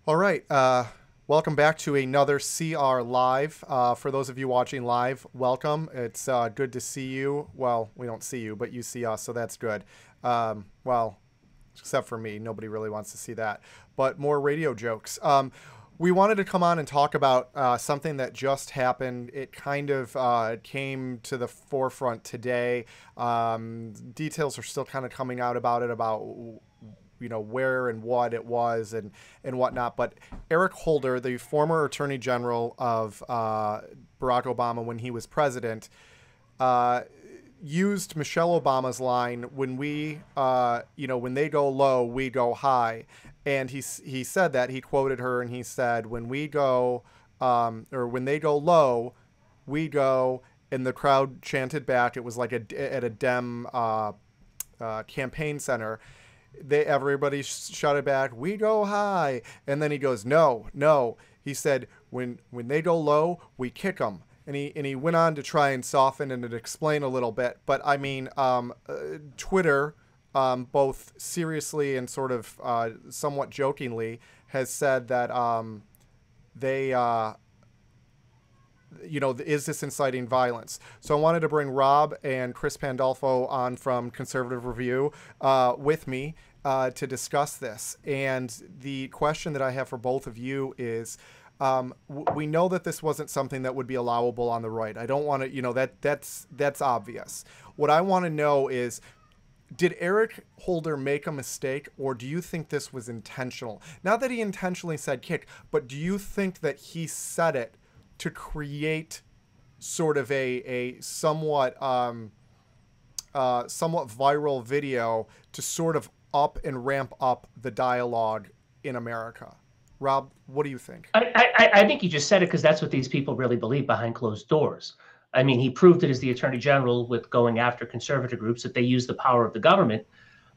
All right. Welcome back to another CR Live. For those of you watching live, welcome. It's good to see you. Well, we don't see you, but you see us, so that's good. Well, except for me. Nobody really wants to see that. But more radio jokes. We wanted to come on and talk about something that just happened. It kind of came to the forefront today. Details are still kind of coming out about it, about where and what it was and whatnot. But Eric Holder, the former Attorney General of Barack Obama when he was president, used Michelle Obama's line, when we, when they go low, we go high. And he said that, he quoted her and he said, when we go, or when they go low, we go, and the crowd chanted back. It was like at a Dem campaign center. Everybody shouted back, we go high. And then he goes, no. He said, when they go low, we kick them. And he went on to try and soften and explain a little bit. But I mean, Twitter, both seriously and sort of somewhat jokingly, has said that is this inciting violence? So I wanted to bring Rob and Chris Pandolfo on from Conservative Review with me to discuss this. And the question that I have for both of you is, we know that this wasn't something that would be allowable on the right. I don't want to, that's obvious. What I want to know is, did Eric Holder make a mistake, or do you think this was intentional? Not that he intentionally said kick, but do you think that he said it to create sort of a somewhat viral video to sort of up and ramp up the dialogue in America? Rob, what do you think? I think you just said it because that's what these people really believe behind closed doors. I mean, he proved it as the Attorney General with going after conservative groups, that they use the power of the government.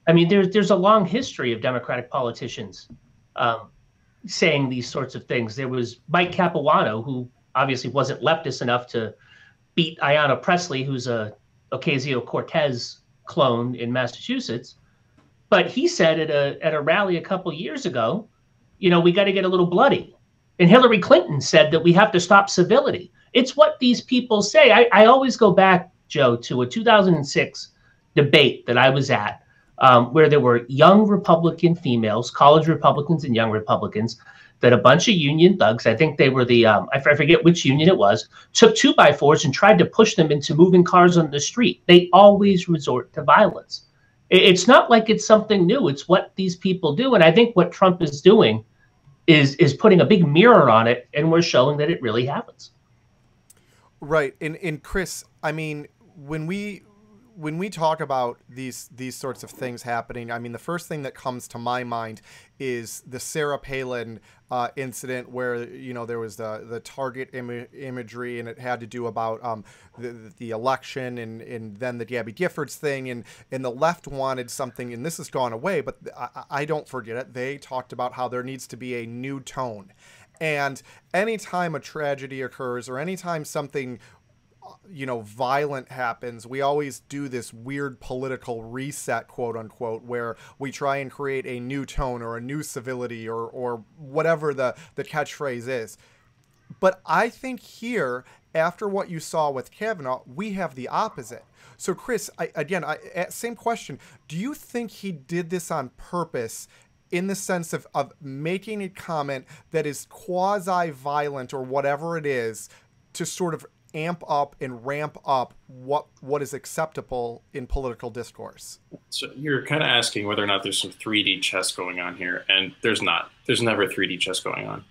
I mean, there's a long history of Democratic politicians saying these sorts of things. There was Mike Capuano, who obviously wasn't leftist enough to beat Ayanna Pressley, who's a Ocasio-Cortez clone in Massachusetts. But he said at a rally a couple years ago, we got to get a little bloody. And Hillary Clinton said that we have to stop civility. It's what these people say. I always go back, Joe, to a 2006 debate that I was at, where there were young Republican females, college Republicans and young Republicans, that a bunch of union thugs, I think they were the, I forget which union it was, took 2x4s and tried to push them into moving cars on the street. They always resort to violence. It's not like it's something new. It's what these people do. And I think what Trump is doing is putting a big mirror on it, and we're showing that it really happens. Right. And Chris, I mean, when we talk about these sorts of things happening, I mean, the first thing that comes to my mind is the Sarah Palin incident, where there was the Target imagery, and it had to do about the election, and then the Gabby Giffords thing, and the left wanted something, and this has gone away, but I don't forget it. They talked about how there needs to be a new tone. And anytime a tragedy occurs, or anytime something violent happens, we always do this weird political reset, quote unquote, where we try and create a new tone or a new civility or whatever the catchphrase is. But I think here, after what you saw with Kavanaugh, we have the opposite. So Chris, same question. Do you think he did this on purpose, in the sense of making a comment that is quasi-violent or whatever it is, to sort of amp up and ramp up what is acceptable in political discourse? So you're kind of asking whether or not there's some 3D chess going on here, and there's not. There's never 3D chess going on.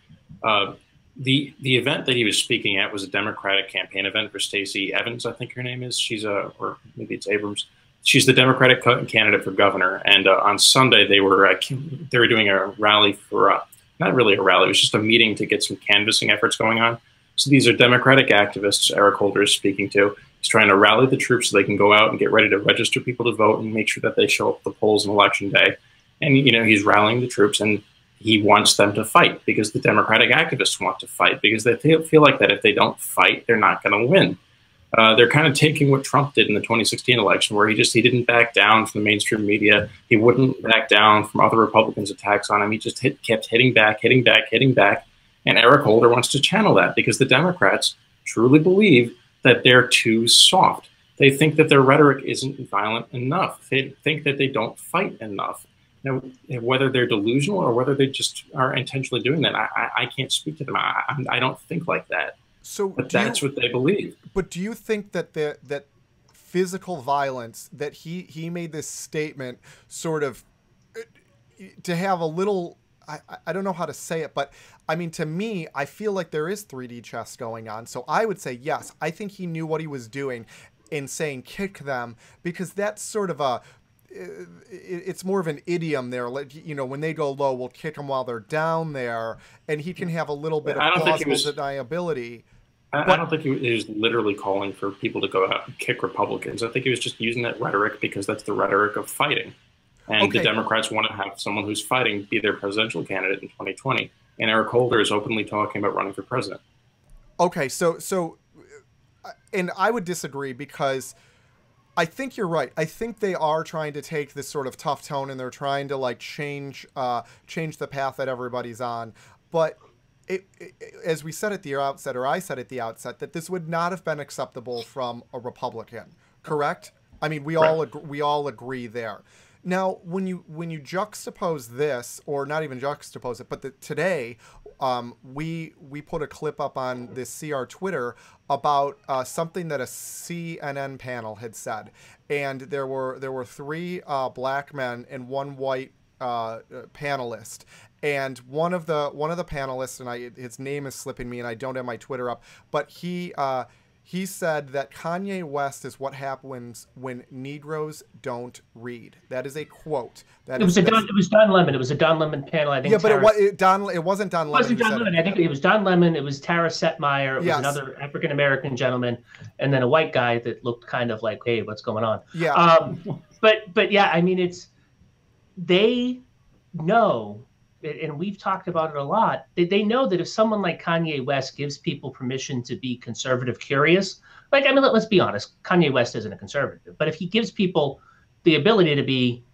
The event that he was speaking at was a Democratic campaign event for Stacey Evans, I think her name is. She's or maybe it's Abrams. She's the Democratic candidate for governor. And on Sunday they were doing a rally for not really a rally. It was just a meeting to get some canvassing efforts going on. So these are Democratic activists Eric Holder is speaking to. He's trying to rally the troops so they can go out and get ready to register people to vote and make sure that they show up at the polls on election day. And, he's rallying the troops, and he wants them to fight because the Democratic activists want to fight, because they feel like that if they don't fight, they're not going to win. They're kind of taking what Trump did in the 2016 election, where he didn't back down from the mainstream media. He wouldn't back down from other Republicans' attacks on him. He just kept hitting back. And Eric Holder wants to channel that because the Democrats truly believe that they're too soft. They think that their rhetoric isn't violent enough. They think that they don't fight enough. Now, whether they're delusional or whether they just are intentionally doing that, I can't speak to them. I don't think like that. But that's what they believe. But do you think that that physical violence, that he made this statement sort of to have a little, I don't know how to say it, but I mean, to me, I feel like there is 3D chess going on. So I would say, yes, I think he knew what he was doing in saying kick them, because that's sort of it's more of an idiom there. Like, you know, when they go low, we'll kick them while they're down there, and he can have a little bit of plausible deniability. I don't think he was literally calling for people to go out and kick Republicans. I think he was just using that rhetoric because that's the rhetoric of fighting. And the Democrats want to have someone who's fighting be their presidential candidate in 2020. And Eric Holder is openly talking about running for president. Okay, so and I would disagree, because I think you're right. I think they are trying to take this sort of tough tone, and they're trying to like change the path that everybody's on. But as we said at the outset, or I said at the outset, that this would not have been acceptable from a Republican, correct? I mean, we all agree there. Now, when you juxtapose this, or not even juxtapose it, but today, we put a clip up on this CR Twitter about something that a CNN panel had said, and there were three black men and one white panelist. And one of the panelists, and his name is slipping me, and I don't have my Twitter up, but he said that Kanye West is what happens when Negroes don't read. That is a quote. It was Don Lemon. It was a Don Lemon panel, I think. Yeah, but it wasn't Don Lemon. It wasn't Don Lemon. I think it was Don Lemon. It was Tara Setmeyer. It was another African American gentleman, and then a white guy that looked kind of like, hey, what's going on? Yeah. But yeah, I mean, they know. And we've talked about it a lot. They know that if someone like Kanye West gives people permission to be conservative curious, like, I mean, let's be honest, Kanye West isn't a conservative, but if he gives people the ability to be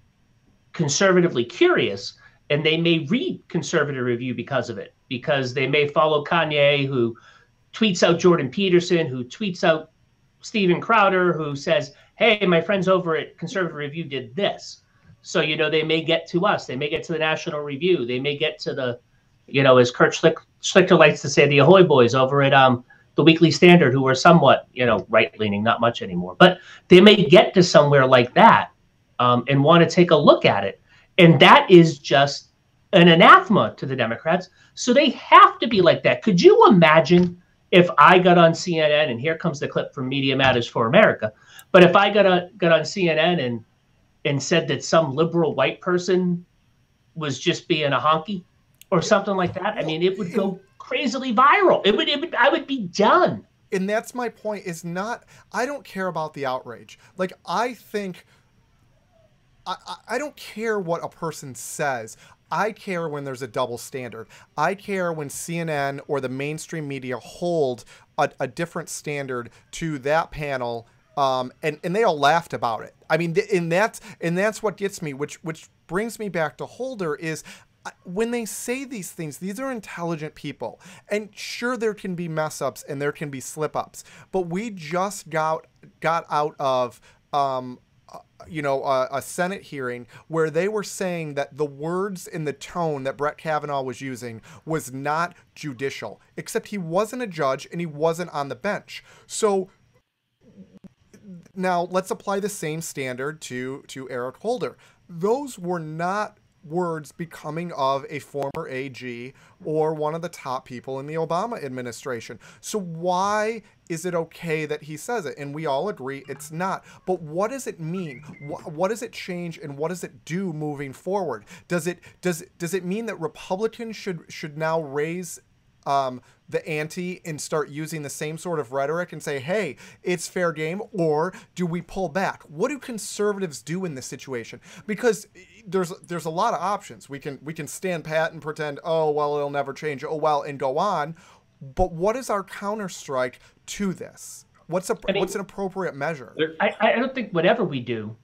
conservatively curious, and they may read Conservative Review because of it, because they may follow Kanye, who tweets out Jordan Peterson, who tweets out Steven Crowder, who says, hey, my friends over at Conservative Review did this. So, you know, they may get to us. They may get to the National Review. They may get to the, you know, as Kurt Schlichter likes to say, the Ahoy Boys over at the Weekly Standard, who are somewhat, you know, right-leaning, not much anymore. But they may get to somewhere like that and want to take a look at it. And that is just an anathema to the Democrats. So they have to be like that. Could you imagine if I got on CNN, and here comes the clip from Media Matters for America, but if I got on CNN and said that some liberal white person was just being a honky or something like that, I mean, it would go crazily viral. I would be done. And that's my point, is not, I don't care about the outrage. Like, I think, I don't care what a person says. I care when there's a double standard. I care when CNN or the mainstream media hold a different standard to that panel. And they all laughed about it. I mean, and that's what gets me, which brings me back to Holder, is when they say these things, these are intelligent people. And sure, there can be mess ups and there can be slip ups, but we just got out of, you know, a Senate hearing where they were saying that the words and the tone that Brett Kavanaugh was using was not judicial, except he wasn't a judge and he wasn't on the bench. So now let's apply the same standard to Eric Holder. Those were not words becoming of a former AG or one of the top people in the Obama administration. So why is it okay that he says it? And we all agree it's not. But what does it mean? What does it change, and what does it do moving forward? Does it mean that Republicans should now raise the ante and start using the same sort of rhetoric and say, hey, it's fair game? Or do we pull back? What do conservatives do in this situation? Because there's a lot of options. We can stand pat and pretend, oh, well, it'll never change, oh, well, and go on. But what is our counterstrike to this? What's an appropriate measure? I don't think whatever we do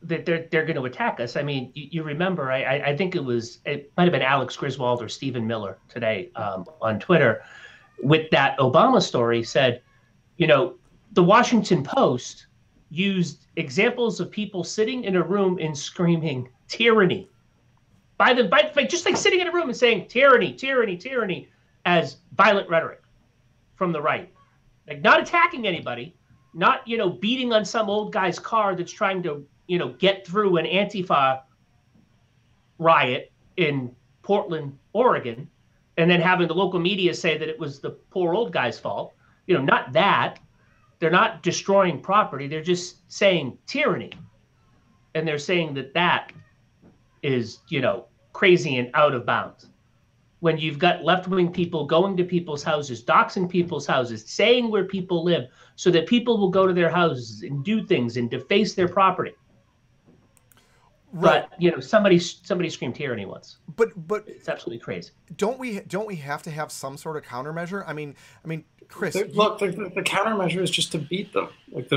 that they're going to attack us. I mean, you remember, I think it might have been Alex Griswold or Stephen Miller today on Twitter with that Obama story said, the Washington Post used examples of people sitting in a room and screaming tyranny by just like sitting in a room and saying tyranny, tyranny, tyranny as violent rhetoric from the right, like not attacking anybody, not, beating on some old guy's car that's trying to, get through an Antifa riot in Portland, Oregon, and then having the local media say that it was the poor old guy's fault. Not that. They're not destroying property. They're just saying tyranny. And they're saying that is, crazy and out of bounds. When you've got left-wing people going to people's houses, doxing people's houses, saying where people live so that people will go to their houses and do things and deface their property. Right. But somebody screamed tyranny once. But it's absolutely crazy. Don't we have to have some sort of countermeasure? I mean, Chris, the countermeasure is just to beat them. Like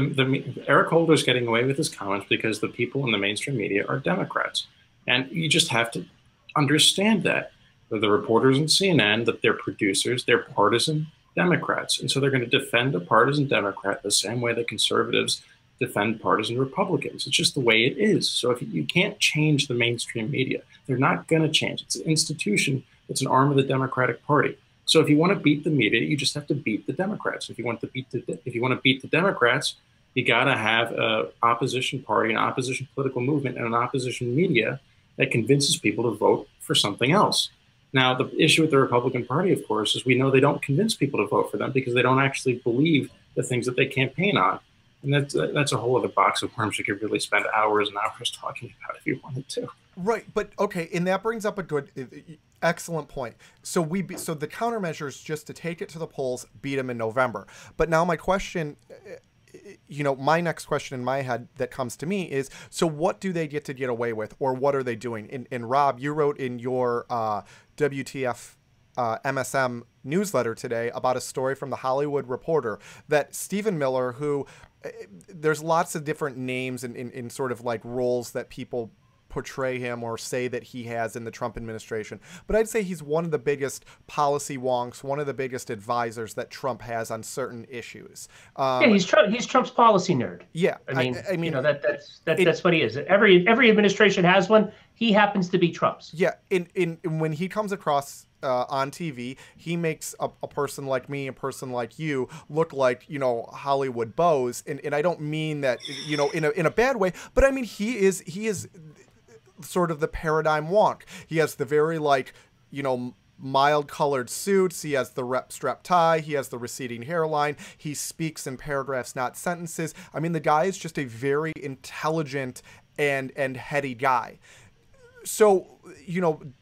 Eric Holder's getting away with his comments because the people in the mainstream media are Democrats, and you just have to understand that the reporters in CNN, that they're producers, they're partisan Democrats, and so they're going to defend a partisan Democrat the same way that conservatives defend partisan Republicans. It's just the way it is. So if you can't change the mainstream media, they're not going to change. It's an institution. It's an arm of the Democratic Party. So if you want to beat the media, you just have to beat the Democrats. If you want to beat the Democrats, you got to have an opposition party, an opposition political movement, and an opposition media that convinces people to vote for something else. Now, the issue with the Republican Party, of course, is we know they don't convince people to vote for them because they don't actually believe the things that they campaign on. And that's a whole other box of worms you could really spend hours and hours talking about if you wanted to. Right, but okay, and that brings up a excellent point. So the countermeasure is just to take it to the polls, beat them in November. But now my question, my next question in my head that comes to me is, so what do they get away with, or what are they doing? And Rob, you wrote in your WTF MSM newsletter today about a story from the Hollywood Reporter that Stephen Miller, who there's lots of different names in sort of like roles that people portray him or say that he has in the Trump administration. But I'd say he's one of the biggest policy wonks, one of the biggest advisors that Trump has on certain issues. Yeah, he's Trump's policy nerd. Yeah. I mean, that's what he is. Every administration has one. He happens to be Trump's. Yeah. When he comes across on TV, he makes a person like me, a person like you, look like, Hollywood bows. And I don't mean that, in a bad way, but I mean, he is sort of the paradigm wonk. He has the very mild colored suits. He has the rep strap tie. He has the receding hairline. He speaks in paragraphs, not sentences. I mean, the guy is just a very intelligent and heady guy. So,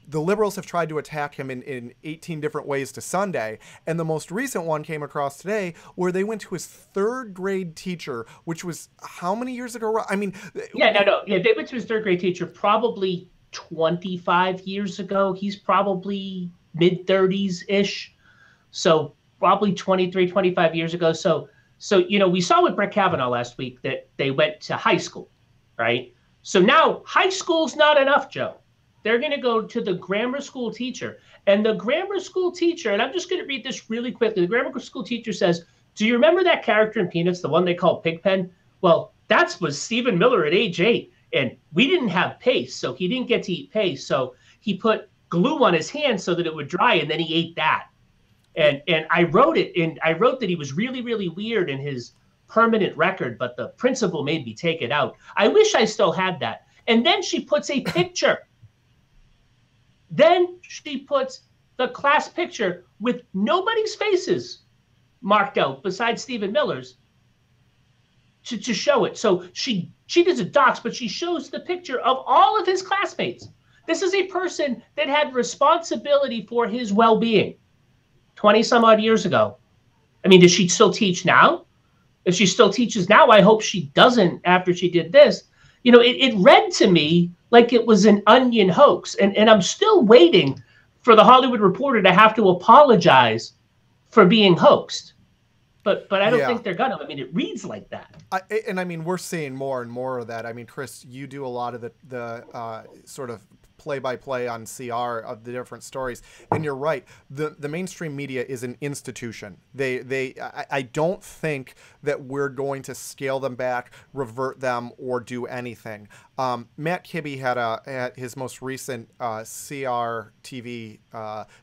the liberals have tried to attack him in 18 different ways to Sunday. And the most recent one came across today where they went to his third grade teacher, which was how many years ago? I mean, Yeah, they went to his third grade teacher probably 25 years ago. He's probably mid-30s-ish. So probably 23, 25 years ago. So, we saw with Brett Kavanaugh last week that they went to high school, right? So now high school's not enough, Joe. They're going to go to the grammar school teacher. And the grammar school teacher, and I'm just going to read this really quickly. The grammar school teacher says, do you remember that character in Peanuts, the one they called Pigpen? Well, that was Stephen Miller at age 8. And we didn't have paste, so he didn't get to eat paste. So he put glue on his hand so that it would dry, and then he ate that. And I wrote it, and I wrote that he was really, really weird in his permanent record, but the principal made me take it out. I wish I still had that. And then she puts a picture. Then she puts the class picture with nobody's faces marked out besides Stephen Miller's to show it. So she does a docs, but she shows the picture of all of his classmates. This is a person that had responsibility for his well-being 20 some odd years ago. I mean, does she still teach now? If she still teaches now, I hope she doesn't after she did this. It read to me like it was an Onion hoax. And I'm still waiting for the Hollywood Reporter to have to apologize for being hoaxed. but I don't Yeah. think they're gonna. I mean, it reads like that. And I mean, we're seeing more and more of that. I mean, Chris, you do a lot of the sort of play-by-play on CR of the different stories, and you're right. The mainstream media is an institution. I don't think that we're going to scale them back, revert them, or do anything. Matt Kibbe had his most recent CR TV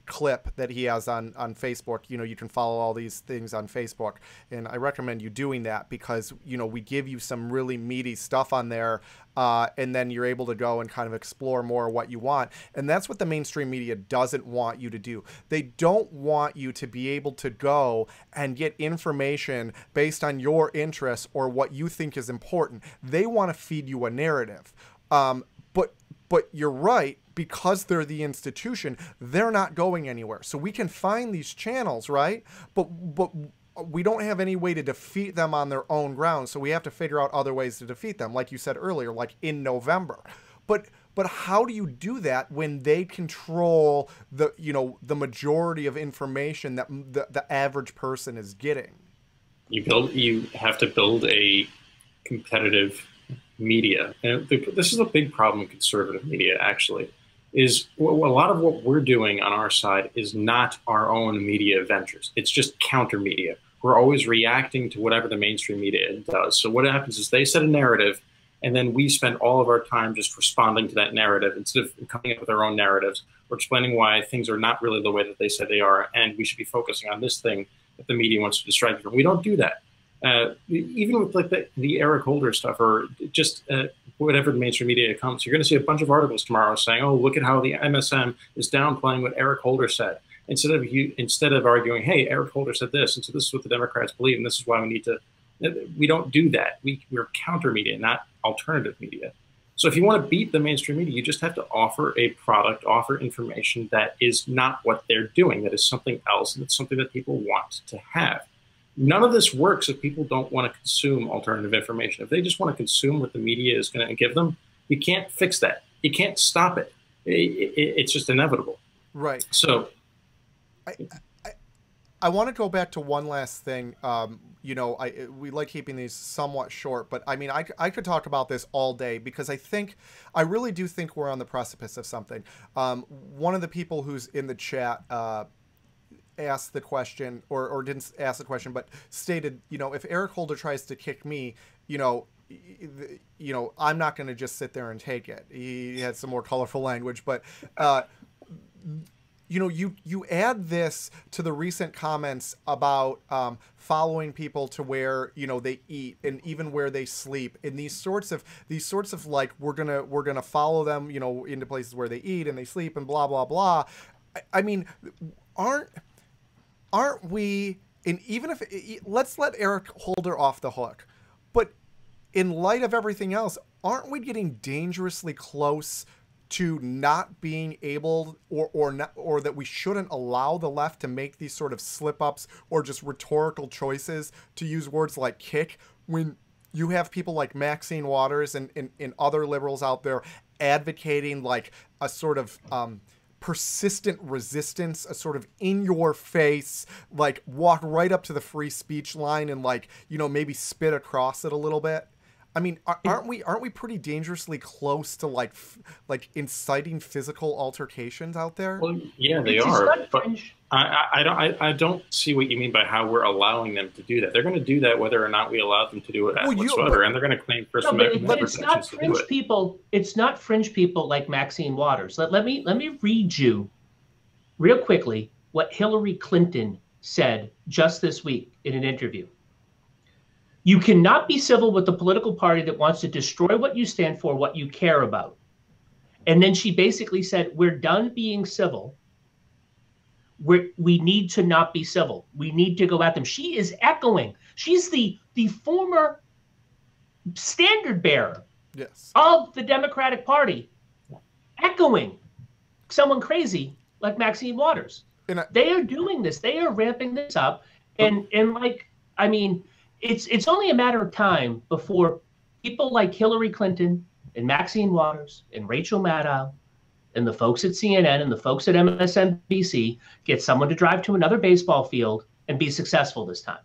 clip that he has on Facebook. You know, you can follow all these things on Facebook, and I recommend you doing that because, you know, we give you some really meaty stuff on there, and then you're able to go and kind of explore more what you want. And that's what the mainstream media doesn't want you to do. They don't want you to be able to go and get information based on your interests or what you think is important. They want to feed you a narrative. But you're right, because they're the institution, they're not going anywhere. So we can find these channels, right? But we don't have any way to defeat them on their own ground. So we have to figure out other ways to defeat them, like you said earlier, like in November. But how do you do that when they control the majority of information that the average person is getting? You have to build a competitive media. And this is a big problem in conservative media, actually, is a lot of what we're doing on our side is not our own media ventures. It's just counter media. We're always reacting to whatever the mainstream media does. So what happens is they set a narrative, and then we spend all of our time just responding to that narrative instead of coming up with our own narratives or explaining why things are not really the way that they said they are, and we should be focusing on this thing that the media wants to distract you from. We don't do that. Even with like the Eric Holder stuff, or just whatever the mainstream media comes, you're going to see a bunch of articles tomorrow saying, "Oh, look at how the MSM is downplaying what Eric Holder said," instead of arguing, "Hey, Eric Holder said this, and so this is what the Democrats believe, and this is why we need to." We don't do that. We're counter media, not alternative media. So if you want to beat the mainstream media, you just have to offer a product, offer information that is not what they're doing, that is something else, and it's something that people want to have. None of this works if people don't want to consume alternative information. If they just want to consume what the media is going to give them, you can't fix that. You can't stop it. It's just inevitable. Right. So I want to go back to one last thing. We like keeping these somewhat short, but I mean, I could talk about this all day because I really do think we're on the precipice of something. One of the people who's in the chat asked the question, or didn't ask the question, but stated, if Eric Holder tries to kick me, I'm not going to just sit there and take it. He had some more colorful language, but you add this to the recent comments about following people to where they eat and even where they sleep, and these sorts of like we're gonna follow them into places where they eat and they sleep and blah blah blah. I mean, aren't we? And even if let's let Eric Holder off the hook, but in light of everything else, aren't we getting dangerously close to not being able, or that we shouldn't allow the left to make these sort of slip-ups or just rhetorical choices to use words like kick, when you have people like Maxine Waters and other liberals out there advocating like a sort of persistent resistance, a sort of in your face, like walk right up to the free speech line and like, maybe spit across it a little bit? I mean, aren't we pretty dangerously close to like inciting physical altercations out there? Well, yeah, they are. But I don't see what you mean by how we're allowing them to do that. They're going to do that whether or not we allow them to do it whatsoever, and they're going to claim First Amendment protections. It's not fringe people. It's not fringe people like Maxine Waters. Let me read you real quickly what Hillary Clinton said just this week in an interview. You cannot be civil with the political party that wants to destroy what you stand for, what you care about. And then she basically said, we're done being civil. We need to not be civil. We need to go at them. She is echoing. She's the former standard bearer of the Democratic Party, echoing someone crazy like Maxine Waters. They are doing this. They are ramping this up. And I mean, it's only a matter of time before people like Hillary Clinton and Maxine Waters and Rachel Maddow and the folks at CNN and the folks at MSNBC get someone to drive to another baseball field and be successful this time.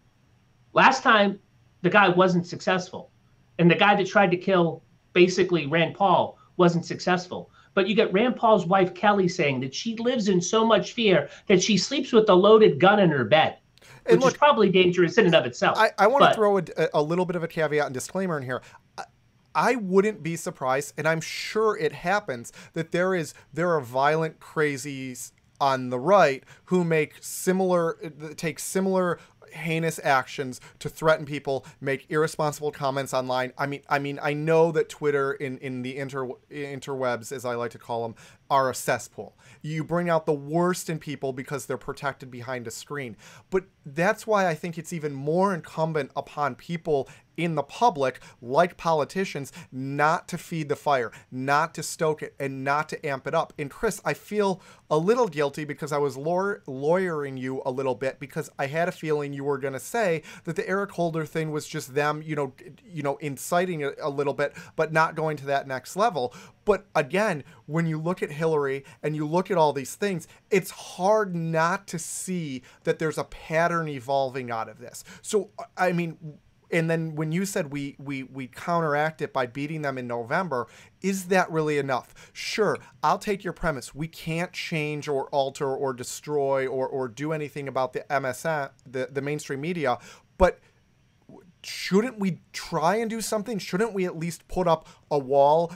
Last time, the guy wasn't successful. And the guy that tried to kill basically Rand Paul wasn't successful. But you get Rand Paul's wife, Kelly, saying that she lives in so much fear that she sleeps with a loaded gun in her bed, which is probably dangerous in and of itself. I want to throw a little bit of a caveat and disclaimer in here. I wouldn't be surprised, and I'm sure it happens, that there are violent crazies on the right who take similar heinous actions to threaten people, make irresponsible comments online. I mean, I know that Twitter in the interwebs, as I like to call them, are a cesspool. You bring out the worst in people because they're protected behind a screen. But that's why I think it's even more incumbent upon people in the public, like politicians, not to feed the fire, not to stoke it, and not to amp it up. And Chris, I feel a little guilty because I was lawyering you a little bit, because I had a feeling you were going to say that the Eric Holder thing was just them, inciting it a little bit, but not going to that next level. But again, when you look at Hillary and you look at all these things, it's hard not to see that there's a pattern evolving out of this. So, I mean, and then when you said we counteract it by beating them in November, is that really enough? Sure, I'll take your premise. We can't change or alter or destroy or do anything about the MSN, the mainstream media, but shouldn't we try and do something? Shouldn't we at least put up a wall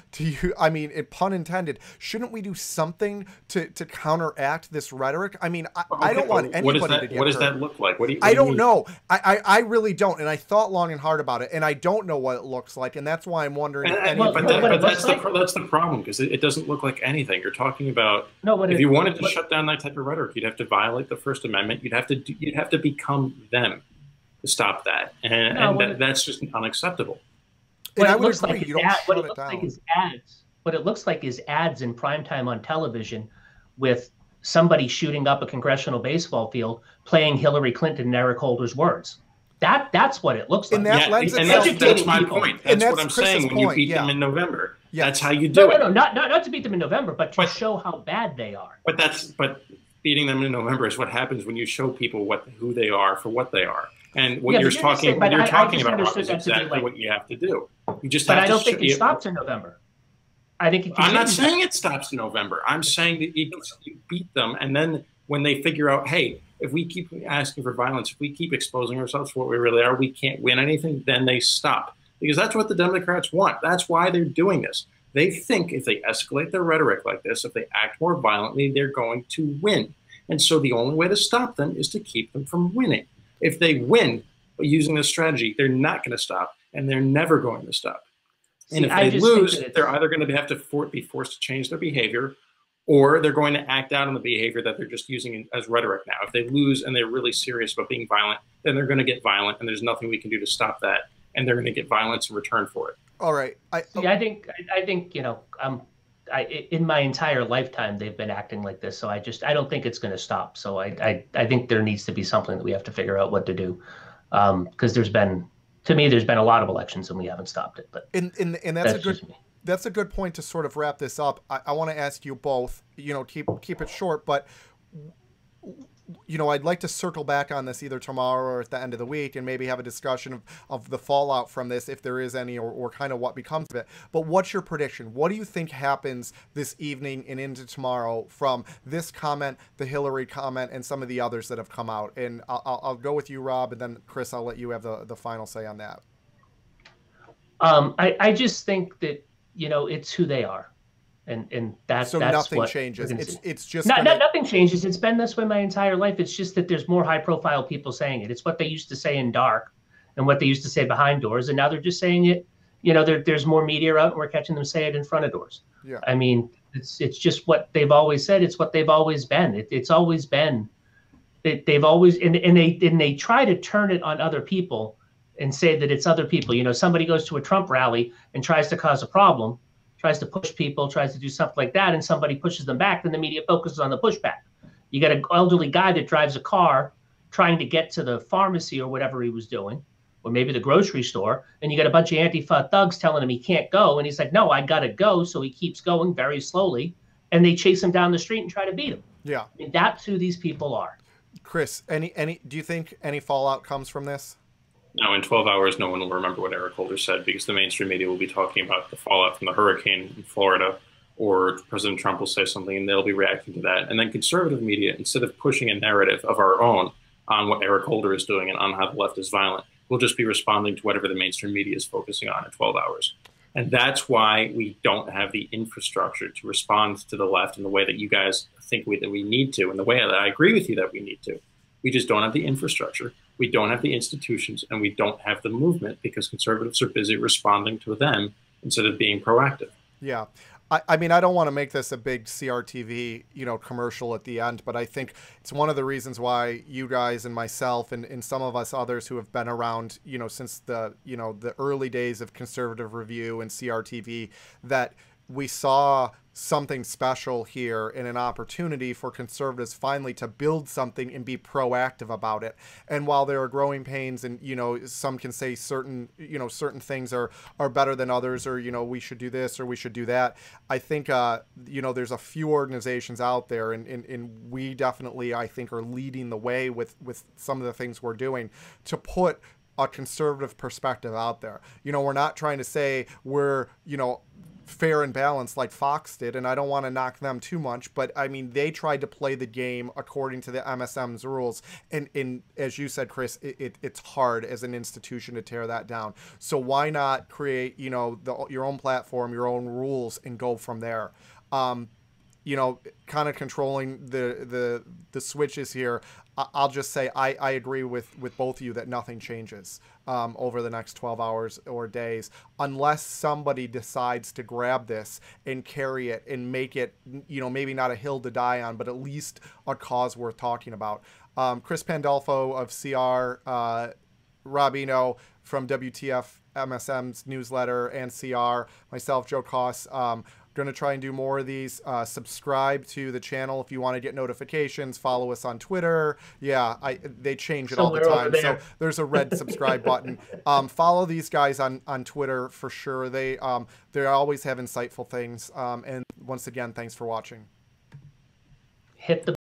I mean, pun intended, shouldn't we do something to counteract this rhetoric? I mean, I don't want anybody to get hurt. What does that look like? I don't know. I really don't. And I thought long and hard about it, and I don't know what it looks like. And that's why I'm wondering. But that's the problem, because it doesn't look like anything. You're talking about, if you wanted to shut down that type of rhetoric, you'd have to violate the First Amendment. You'd have to become them to stop that, and that's just unacceptable. What it looks like is ads. What it looks like is ads in primetime on television with somebody shooting up a congressional baseball field playing Hillary Clinton and Eric Holder's words. That's what it looks like. And that's my point. That's what I'm saying. When you beat them in November, that's how you do it. No, not to beat them in November, but to show how bad they are. But beating them in November is what happens when you show people who they are for what they are. And what you're talking about is exactly what you have to do. You just have to. But I don't think it stops in November. I think I'm not saying it stops in November. I'm saying that you beat them, and then when they figure out, hey, if we keep asking for violence, if we keep exposing ourselves for what we really are, we can't win anything, then they stop. Because that's what the Democrats want. That's why they're doing this. They think if they escalate their rhetoric like this, if they act more violently, they're going to win. And so the only way to stop them is to keep them from winning. If they win by using this strategy, they're not going to stop, and they're never going to stop. And if they lose, they're either going to have to be forced to change their behavior, or they're going to act out on the behavior that they're just using as rhetoric now. If they lose and they're really serious about being violent, then they're going to get violent, and there's nothing we can do to stop that, and they're going to get violence in return for it. All right. I think in my entire lifetime they've been acting like this, so I don't think it's going to stop. So I think there needs to be something that we have to figure out what to do, because there's been a lot of elections and we haven't stopped it. But and that's a good point to sort of wrap this up. I want to ask you both, keep it short, but I'd like to circle back on this either tomorrow or at the end of the week and maybe have a discussion of the fallout from this, if there is any, or kind of what becomes of it. But what's your prediction? What do you think happens this evening and into tomorrow from this comment, the Hillary comment, and some of the others that have come out? And I'll go with you, Rob, and then Chris, I'll let you have the final say on that. I just think that, it's who they are. And that's nothing changes. It's just nothing changes. It's been this way my entire life. It's just that there's more high profile people saying it. It's what they used to say in dark and what they used to say behind doors, and now they're just saying it. There's more media out, and we're catching them say it in front of doors. Yeah. I mean, it's just what they've always said. It's what they've always been. It's always been. They've always and they try to turn it on other people and say that it's other people. Somebody goes to a Trump rally and tries to cause a problem, tries to push people, tries to do something like that, and somebody pushes them back, then the media focuses on the pushback. You got an elderly guy that drives a car trying to get to the pharmacy or whatever he was doing, or maybe the grocery store, and you got a bunch of Antifa thugs telling him he can't go, and he's like, no, I got to go, so he keeps going very slowly, and they chase him down the street and try to beat him. Yeah. I mean, that's who these people are. Chris, do you think any fallout comes from this? Now, in 12 hours, no one will remember what Eric Holder said because the mainstream media will be talking about the fallout from the hurricane in Florida, or President Trump will say something and they'll be reacting to that. And then conservative media, instead of pushing a narrative of our own on what Eric Holder is doing and on how the left is violent, we'll just be responding to whatever the mainstream media is focusing on in 12 hours. And that's why we don't have the infrastructure to respond to the left in the way that you guys think that we need to, and the way that I agree with you that we need to. We just don't have the infrastructure. We don't have the institutions, and we don't have the movement because conservatives are busy responding to them instead of being proactive. Yeah. I mean, I don't want to make this a big CRTV, commercial at the end, but I think it's one of the reasons why you guys and myself and some of us others who have been around, since the early days of conservative review and CRTV, that we saw something special here and an opportunity for conservatives finally to build something and be proactive about it. And while there are growing pains and, some can say certain things are better than others, or, we should do this or we should do that. I think, there's a few organizations out there and we definitely, I think, are leading the way with some of the things we're doing to put a conservative perspective out there. We're not trying to say we're, fair and balanced like Fox did, and I don't want to knock them too much, but I mean, they tried to play the game according to the MSM's rules, and as you said, Chris, it's hard as an institution to tear that down. So why not create, your own platform, your own rules, and go from there? Kind of controlling the switches here. I'll just say I agree with both of you that nothing changes over the next 12 hours or days unless somebody decides to grab this and carry it and make it, maybe not a hill to die on, but at least a cause worth talking about. Chris Pandolfo of CR, Robino from WTF MSM's newsletter and CR, myself, Joe Koss, going to try and do more of these. Subscribe to the channel if you want to get notifications. Follow us on Twitter. Yeah, they change it Somewhere all the time. there. So there's a red subscribe button. Follow these guys on Twitter for sure. They always have insightful things. And once again, thanks for watching. Hit the